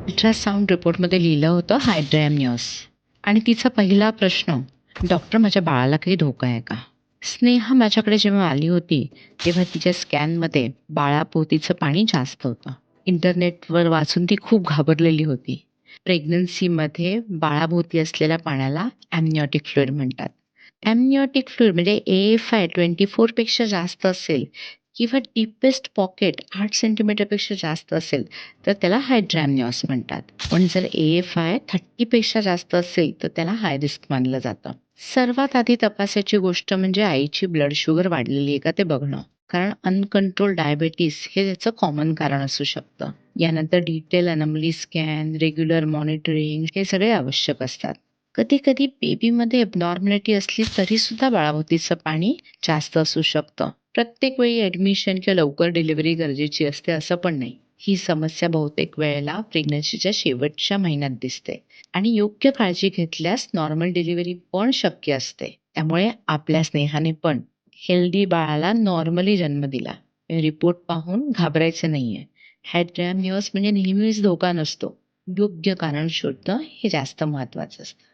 Ultrasound रिपोर्टमध्ये लिहिलं होतं हायड्रॅमियस आणि तिचा पहिला प्रश्न, डॉक्टर माझ्या बाळाला काही धोका आहे का? स्नेहा माझ्याकडे जेव्हा आली होती तेव्हा तिच्या स्कॅनमध्ये बाळापोतीचं पाणी जास्त होतं. इंटरनेटवर वाचून ती खूप घाबरलेली होती. प्रेग्नन्सीमध्ये बाळाभोवती असलेल्या पाण्याला ॲमनिऑटिक फ्लुइड म्हणतात. ॲमनिऑटिक फ्लुइड म्हणजे AFI 24 पेक्षा जास्त असेल किंवा डीपेस्ट पॉकेट 8 सेंटीमीटरपेक्षा जास्त असेल तर त्याला हायड्रॅमियस म्हणतात. पण जर AFI 30 पेक्षा जास्त असेल तर त्याला हाय रिस्क मानलं जातं. सर्वात आधी तपासायची गोष्ट म्हणजे आईची ब्लड शुगर वाढलेली आहे का ते बघणं. कारण अनकंट्रोल डायबिटीस हे त्याचं कॉमन कारण असू शकतं. यानंतर detail anomaly scan, regular monitoring हे सगळे आवश्यक असतात. कधी-कधी बेबीमध्ये एबनॉर्मॅलिटी असली तरीसुद्धा बाळाभोवतीचं पाणी जास्त असू शकतं. प्रत्येक वेळी ॲडमिशन किंवा लवकर डिलिव्हरी गरजेची असते असं पण नाही. ही समस्या बहुतेक वेळेला प्रेग्नन्सीच्या शेवटच्या महिन्यात दिसते आणि योग्य काळजी घेतल्यास नॉर्मल डिलिव्हरी पण शक्य असते. त्यामुळे आपल्या स्नेहाने पण हेल्दी बाळाला नॉर्मली जन्म दिला. रिपोर्ट पाहून घाबरायचं नाहीये. हायड्रॅमियस म्हणजे नेहमीच धोका नसतो. योग्य कारण शोधणं हे जास्त महत्वाचं असतं.